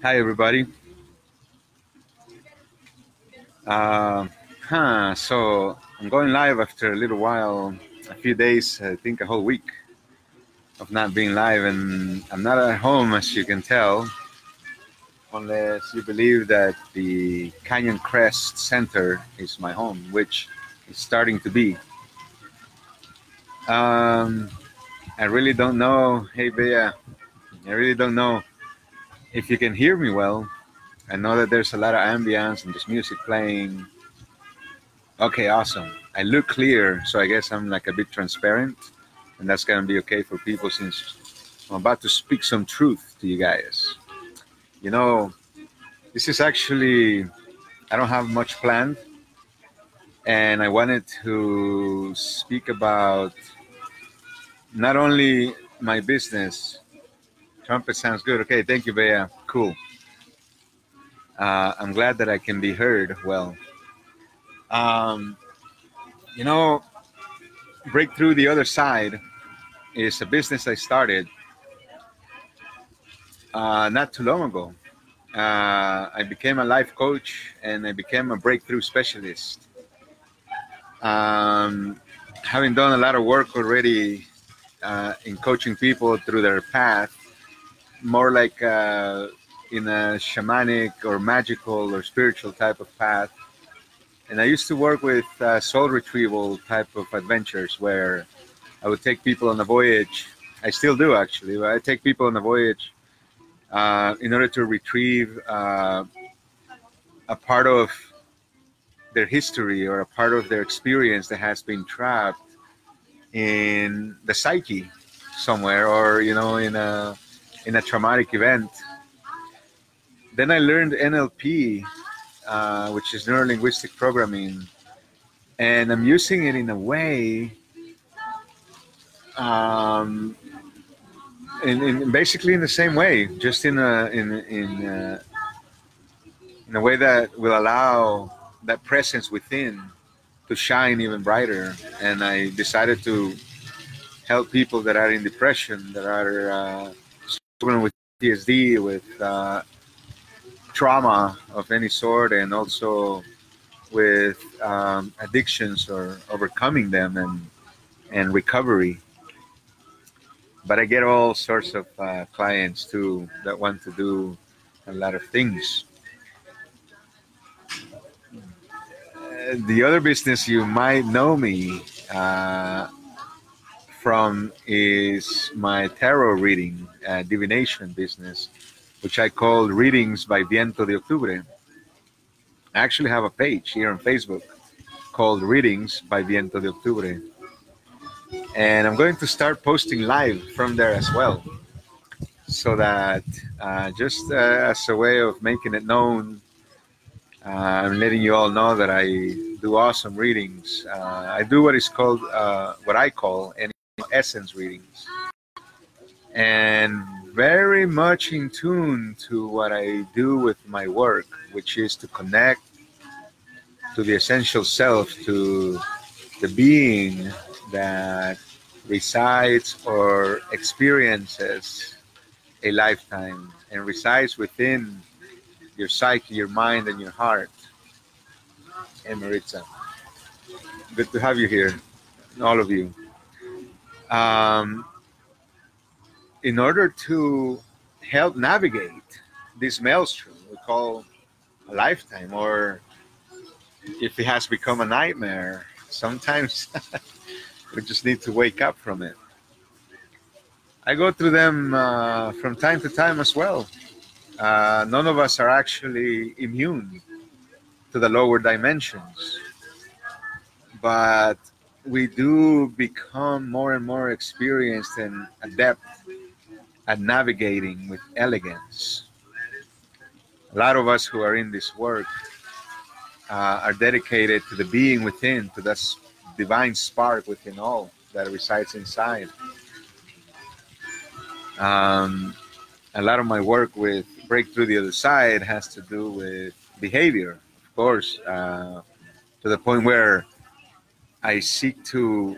Hi, everybody. So I'm going live after a little while, a few days, I think a whole week of not being live, and I'm not at home, as you can tell, unless you believe that the Canyon Crest Center is my home, which is starting to be. I really don't know. Hey, Bea, I really don't know if you can hear me well. I know that there's a lot of ambience and there's music playing. Okay, awesome. I look clear, so I guess I'm like a bit transparent, and that's gonna be okay for people since I'm about to speak some truth to you guys. You know, this is actually, I don't have much planned, and I wanted to speak about not only my business. Trumpet sounds good. Okay, thank you, Bea. Cool. I'm glad that I can be heard well. Um, you know, Breakthrough the Other Side is a business I started not too long ago. I became a life coach and I became a breakthrough specialist. Having done a lot of work already in coaching people through their path, more like in a shamanic or magical or spiritual type of path. And I used to work with soul retrieval type of adventures where I would take people on a voyage. I still do actually, but I take people on a voyage in order to retrieve a part of their history or a part of their experience that has been trapped in the psyche somewhere, or in a traumatic event. Then I learned NLP, which is neuro linguistic programming, and I'm using it in a way, in basically in the same way, just in a way that will allow that presence within to shine even brighter. And I decided to help people that are in depression, that are struggling with PTSD, with trauma of any sort, and also with addictions or overcoming them and recovery. But I get all sorts of clients too that want to do a lot of things. The other business you might know me from is my tarot reading, divination business, which I call Readings by Viento de Octubre. I actually have a page here on Facebook called Readings by Viento de Octubre. And I'm going to start posting live from there as well, so that just as a way of making it known, I'm letting you all know that I do awesome readings. I do what is called, what I call essence readings, and very much in tune to what I do with my work, which is to connect to the essential self, to the being that resides or experiences a lifetime and resides within your psyche, your mind, and your heart. Hey, Maritza, good to have you here, all of you. In order to help navigate this maelstrom we call a lifetime, or if it has become a nightmare, sometimes we just need to wake up from it. I go through them from time to time as well. None of us are actually immune to the lower dimensions, but we do become more and more experienced and adept at navigating with elegance. A lot of us who are in this work are dedicated to the being within, to that divine spark within all that resides inside. A lot of my work with Breakthrough the Other Side has to do with behavior, of course, to the point where I seek to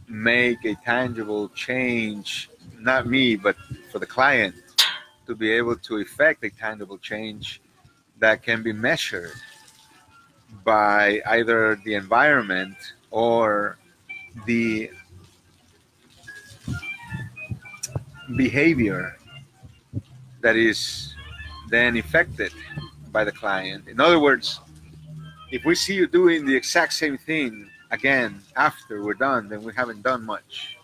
make a tangible change, not me, but for the client, to be able to effect a tangible change that can be measured by either the environment or the behavior that is then affected by the client. In other words, if we see you doing the exact same thing again after we're done, then we haven't done much.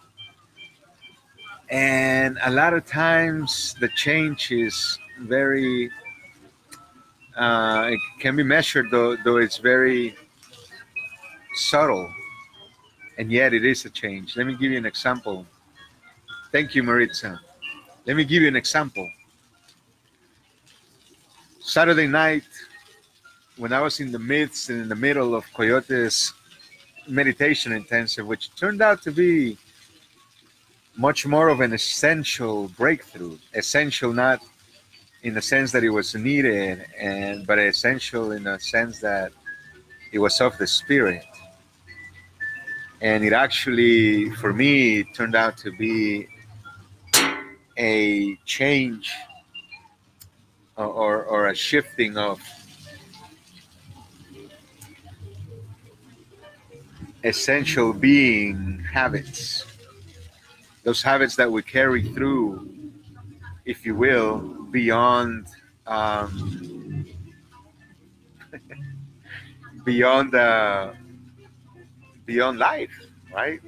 And a lot of times the change is very, it can be measured, though it's very subtle, and yet it is a change. Let me give you an example. Thank you, Maritza. Let me give you an example. Saturday night, when I was in the midst and in the middle of Coyote's meditation intensive, which turned out to be much more of an essential breakthrough. Essential not in the sense that it was needed, but essential in the sense that it was of the spirit. And it actually, for me, turned out to be a change or a shifting of essential being habits. Those habits that we carry through, if you will, beyond beyond life, right?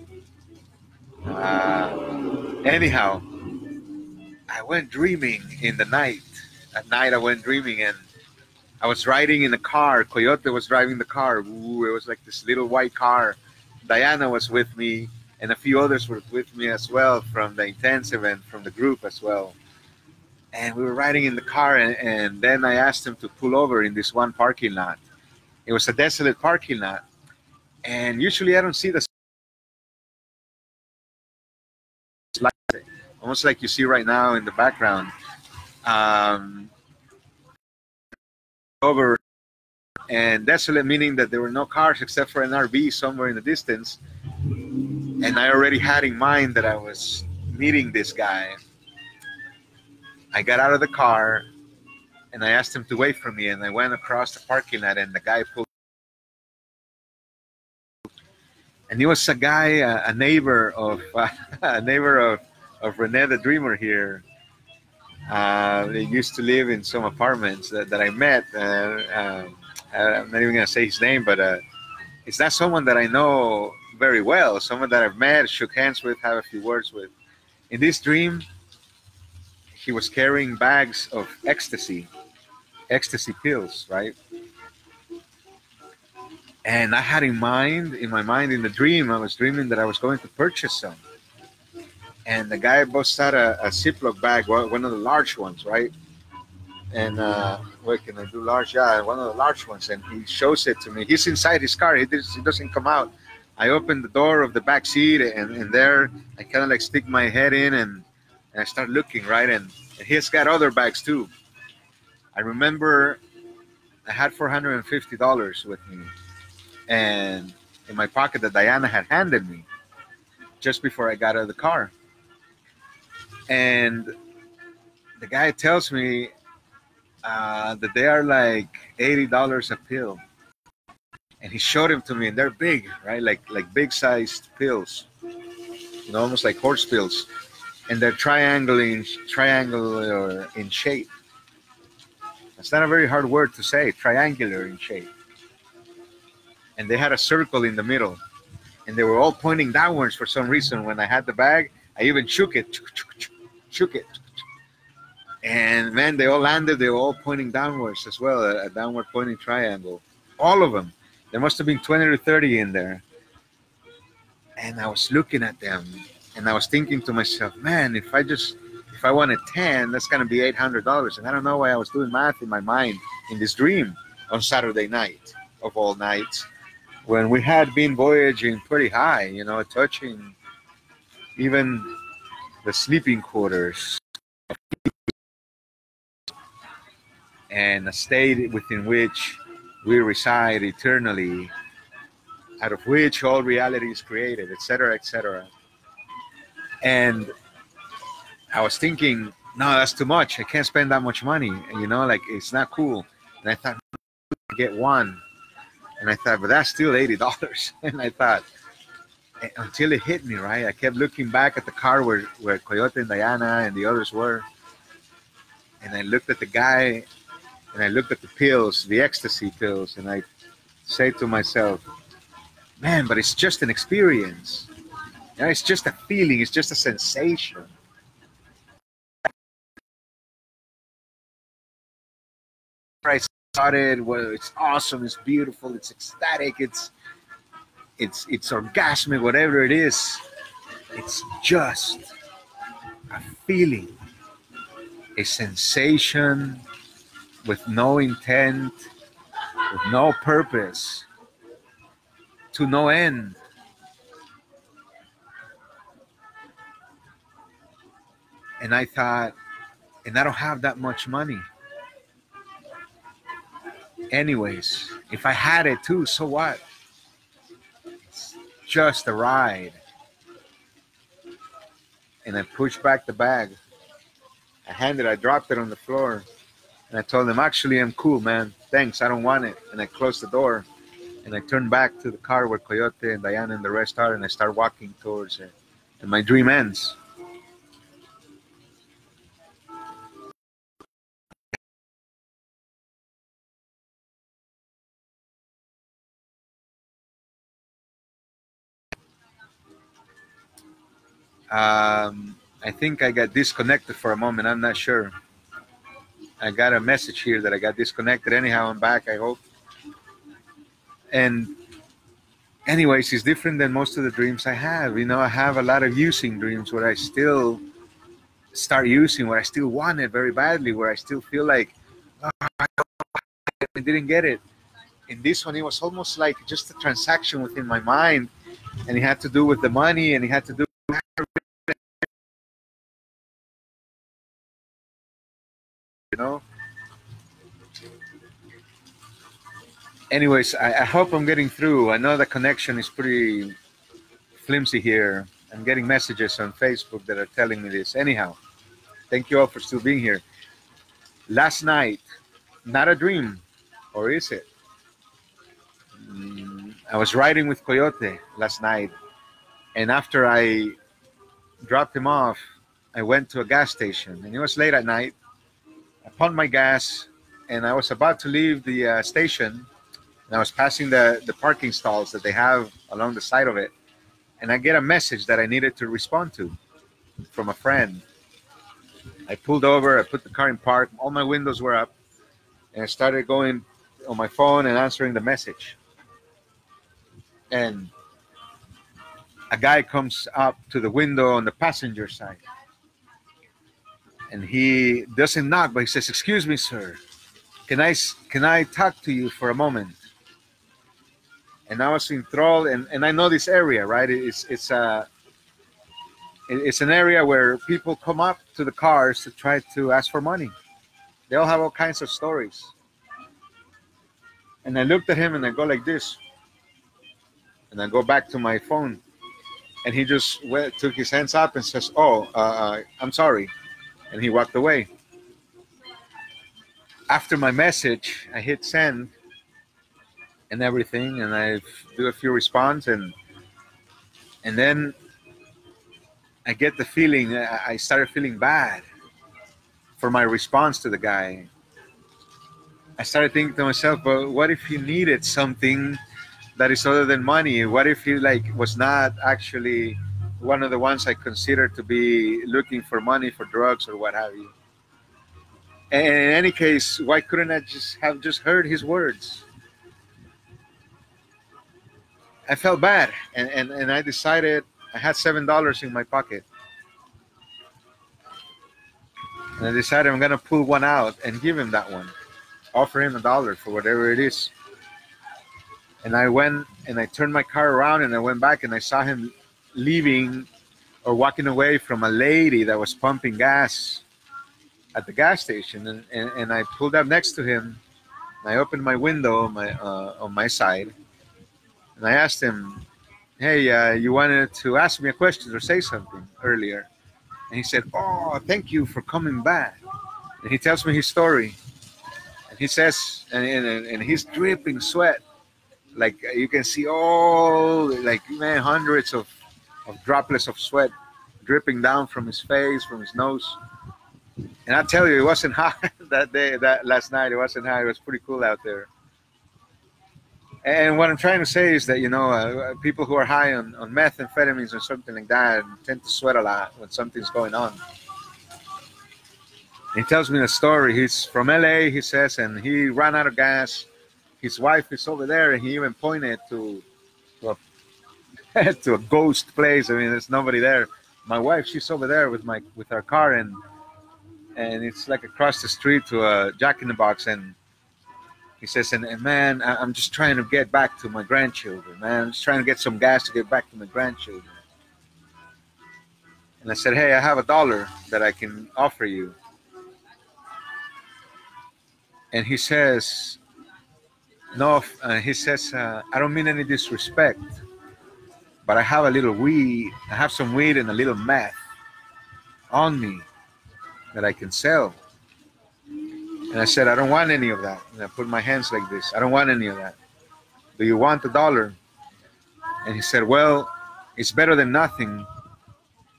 Anyhow, I went dreaming in the night. At night, I went dreaming, and I was riding in the car. Koyote was driving the car. Ooh, it was like this little white car. Diana was with me, and a few others were with me as well from the intensive and from the group as well. And we were riding in the car, and then I asked him to pull over in this one parking lot. It was a desolate parking lot, and usually I don't see the lights, almost like you see right now in the background. Over and desolate, meaning that there were no cars except for an RV somewhere in the distance. And I already had in mind that I was meeting this guy. I got out of the car and I asked him to wait for me, and I went across the parking lot, and the guy pulled. And he was a guy, a neighbor of Renee the Dreamer here. They used to live in some apartments that I met. I'm not even going to say his name, but it's not someone that I know very well. Someone that I've met, shook hands with, have a few words with. In this dream, he was carrying bags of ecstasy pills, right? And I had in my mind in the dream, I was dreaming that I was going to purchase some. And the guy busts out a ziplock bag, one of the large ones, right? And what can I do? Large, yeah, one of the large ones. And he shows it to me. He's inside his car. He doesn't come out. I open the door of the back seat, and there I kind of like stick my head in, and I start looking, right? And he's got other bags too. I remember I had $450 with me, and in my pocket that Diana had handed me just before I got out of the car. And the guy tells me that they are like $80 a pill. And he showed them to me, and they're big, right? Like big-sized pills, almost like horse pills. And they're triangular in shape. That's not a very hard word to say, triangular in shape. And they had a circle in the middle. And they were all pointing downwards for some reason. When I had the bag, I even shook it. And man, they all landed. They were all pointing downwards as well, a downward pointing triangle. All of them. There must have been 20 or 30 in there. And I was looking at them, and I was thinking to myself, man, if I wanted 10, that's going to be $800. And I don't know why I was doing math in my mind in this dream on Saturday night of all nights, when we had been voyaging pretty high, touching even the sleeping quarters and a state within which we reside eternally, out of which all reality is created, etcetera, etcetera. And I was thinking, no, that's too much. I can't spend that much money. And, you know, like, it's not cool. And I thought, I get one. And I thought, but that's still $80. And I thought, until it hit me, right? I kept looking back at the car where Koyote and Diana and the others were. And I looked at the guy, and I looked at the pills, the ecstasy pills, and I say to myself, man, but it's just an experience. You know, it's just a feeling. It's just a sensation. I started, well, it's awesome, it's beautiful, it's ecstatic, it's orgasmic, whatever it is. It's just a feeling, a sensation with no intent, with no purpose, to no end. And I thought, and I don't have that much money. Anyways, if I had it too, so what? It's just a ride. And I pushed back the bag. I dropped it on the floor. And I told them, actually, I'm cool, man. Thanks, I don't want it. And I closed the door. And I turned back to the car where Koyote and Diana and the rest are. And I start walking towards it. And my dream ends. I think I got disconnected for a moment. I'm not sure. I got a message here that I got disconnected. Anyhow, I'm back, I hope. And anyways, it's different than most of the dreams I have. You know, I have a lot of using dreams where I still start using, where I still want it very badly, where I still feel like, oh, I didn't get it. In this one, it was almost like just a transaction within my mind. And it had to do with the money, and it had to do with, you know. Anyways, I hope I'm getting through. I know the connection is pretty flimsy here. I'm getting messages on Facebook that are telling me this. Anyhow, thank you all for still being here. Last night, not a dream, or is it? I was riding with Koyote last night, and after I dropped him off, I went to a gas station, and it was late at night. I pumped my gas, and I was about to leave the station, and I was passing the parking stalls that they have along the side of it, and I get a message that I needed to respond to from a friend. I pulled over, I put the car in park, all my windows were up, and I started going on my phone and answering the message. And a guy comes up to the window on the passenger side. And he doesn't knock, but he says, "Excuse me, sir. Can I talk to you for a moment?" And I was enthralled, and I know this area, right? It's an area where people come up to the cars to try to ask for money. They all have all kinds of stories. And I looked at him and I go like this. And I go back to my phone. And he just took his hands up and says, "Oh, I'm sorry." And he walked away. After my message, I hit send and everything, and I do a few responses, and then I get the feeling, I started feeling bad for my response to the guy. I started thinking to myself, but what if he needed something that is other than money? What if he was not actually one of the ones I consider to be looking for money for drugs or what have you? And in any case, why couldn't I just heard his words? I felt bad, and I decided, I had $7 in my pocket. And I decided I'm gonna pull one out and give him that one. Offer him $1 for whatever it is. And I went and I turned my car around and I went back and I saw him leaving or walking away from a lady that was pumping gas at the gas station. And I pulled up next to him. And I opened my window on my side. And I asked him, "Hey, you wanted to ask me a question or say something earlier?" And he said, "Oh, thank you for coming back." And he tells me his story. And he says, and he's dripping sweat. Like you can see all, like, man, hundreds of droplets of sweat dripping down from his face, from his nose. And I tell you, it wasn't hot that day, that last night. It wasn't hot. It was pretty cool out there. And what I'm trying to say is that, you know, people who are high on methamphetamines or something like that tend to sweat a lot when something's going on. He tells me a story. He's from LA, he says, and he ran out of gas. His wife is over there, and he even pointed to a ghost place. I mean, there's nobody there. My wife, she's over there with our car, and it's like across the street to a Jack in the Box. And he says, and man, I'm just trying to get back to my grandchildren, man. I'm just trying to get some gas to get back to my grandchildren. And I said, hey, I have $1 that I can offer you. And he says, no, he says, I don't mean any disrespect, but I have a little weed. I have some weed and a little meth on me that I can sell. And I said, I don't want any of that. And I put my hands like this. I don't want any of that. Do you want $1? And he said, well, it's better than nothing,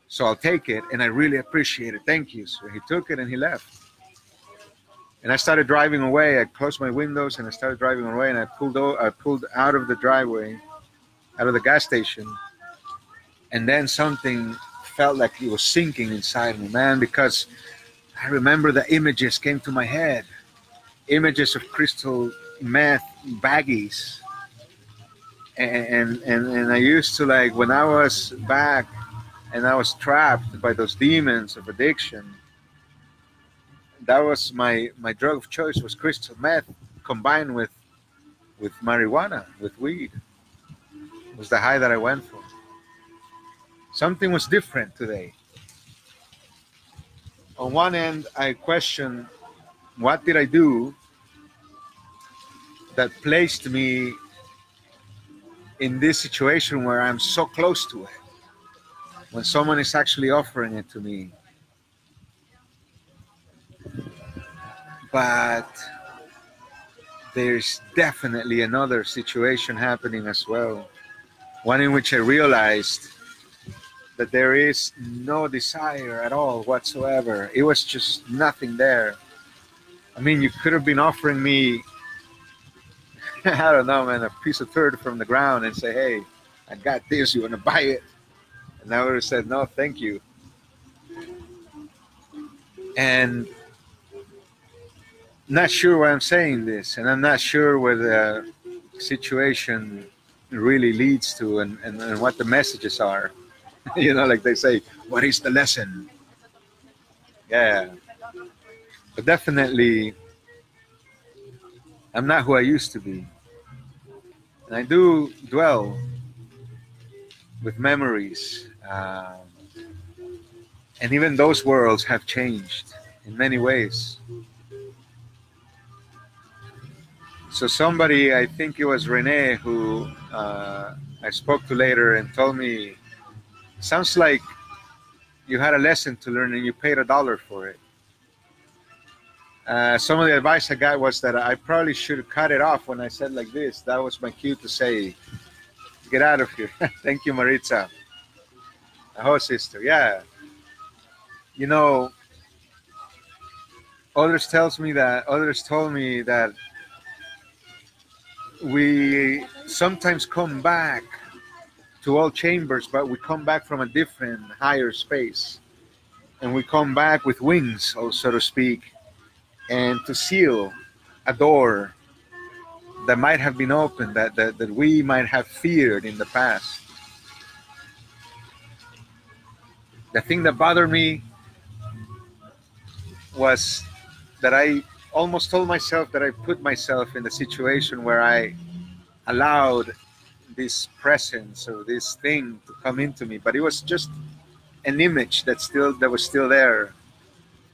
so I'll take it, and I really appreciate it. Thank you. So he took it and he left. And I started driving away. I closed my windows and I started driving away, and I pulled out of the driveway, out of the gas station. And then something felt like it was sinking inside me, man, because I remember the images came to my head. Images of crystal meth baggies. And I used to, like, when I was back and I was trapped by those demons of addiction, that was my drug of choice, was crystal meth combined with marijuana, with weed. It was the high that I went for. Something was different today. On one end, I questioned, what did I do that placed me in this situation where I'm so close to it, when someone is actually offering it to me? But there's definitely another situation happening as well, one in which I realized that there is no desire at all whatsoever. It was just nothing there. I mean, you could have been offering me, I don't know, man, a piece of dirt from the ground and say, hey, I got this, you want to buy it? And I would have said, no, thank you. And not sure why I'm saying this, and I'm not sure where the situation really leads to, and what the messages are. You know, like they say, what is the lesson? Yeah. But definitely, I'm not who I used to be. And I do dwell with memories. And even those worlds have changed in many ways. So somebody, I think it was Renee, who I spoke to later and told me, sounds like you had a lesson to learn and you paid $1 for it. Some of the advice I got was that I probably should have cut it off when I said like this. That was my cue to say, get out of here. Thank you, Maritza. Oh, sister. Yeah. You know, others told me that we sometimes come back to all chambers, but we come back from a different, higher space. And we come back with wings, so to speak, and to seal a door that might have been opened, that we might have feared in the past. The thing that bothered me was that I almost told myself that I put myself in the situation where I allowed this presence or this thing to come into me, but it was just an image that was still there,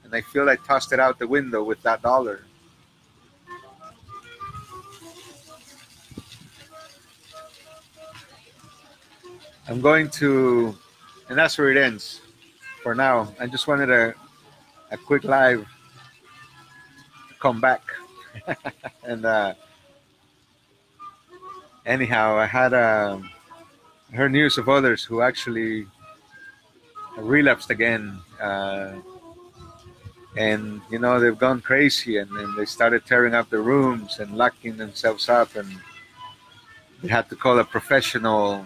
and I feel I tossed it out the window with that $1. I'm going to, and that's where it ends. for now. I just wanted a quick live to come back. And anyhow, I had heard news of others who actually relapsed again. And you know, they've gone crazy, and they started tearing up the rooms and locking themselves up, and they had to call a professional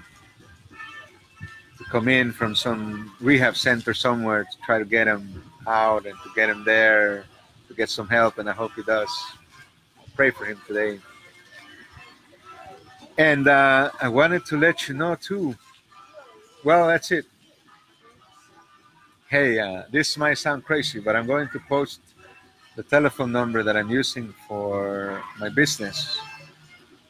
to come in from some rehab center somewhere to try to get him out and to get him there to get some help, and I hope he does. I'll pray for him today. And I wanted to let you know too, well, that's it. Hey, this might sound crazy, but I'm going to post the telephone number that I'm using for my business,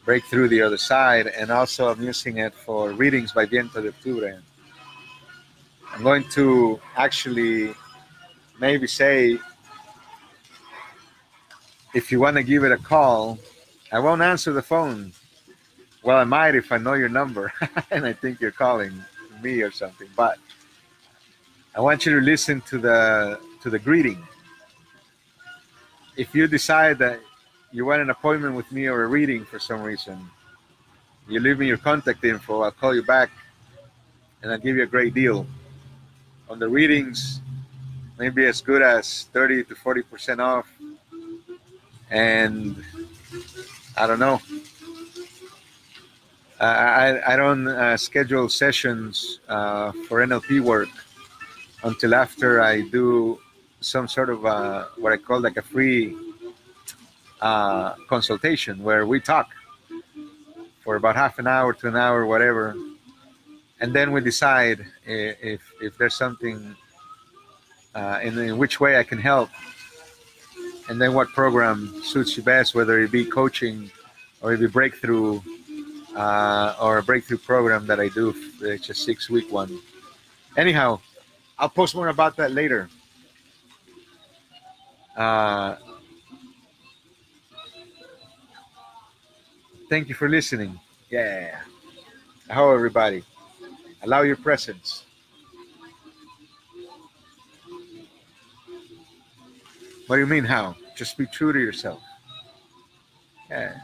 Breakthrough the Other Side, and also I'm using it for readings by Viento de Octubre. I'm going to actually maybe say, if you want to give it a call, I won't answer the phone. Well, I might if I know your number and I think you're calling me or something, but I want you to listen to the greeting. If you decide that you want an appointment with me or a reading for some reason, you leave me your contact info, I'll call you back and I'll give you a great deal. On the readings, maybe as good as 30 to 40% off. And I don't know. I don't schedule sessions for NLP work until after I do some sort of what I call like a free consultation where we talk for about half an hour to an hour, whatever, and then we decide if there's something in which way I can help, and then what program suits you best, whether it be coaching or it be breakthrough or a breakthrough program that I do. It's a 6-week one. Anyhow, I'll post more about that later. Thank you for listening. Yeah. Hello, everybody. Allow your presence. What do you mean, how? Just be true to yourself. Yeah.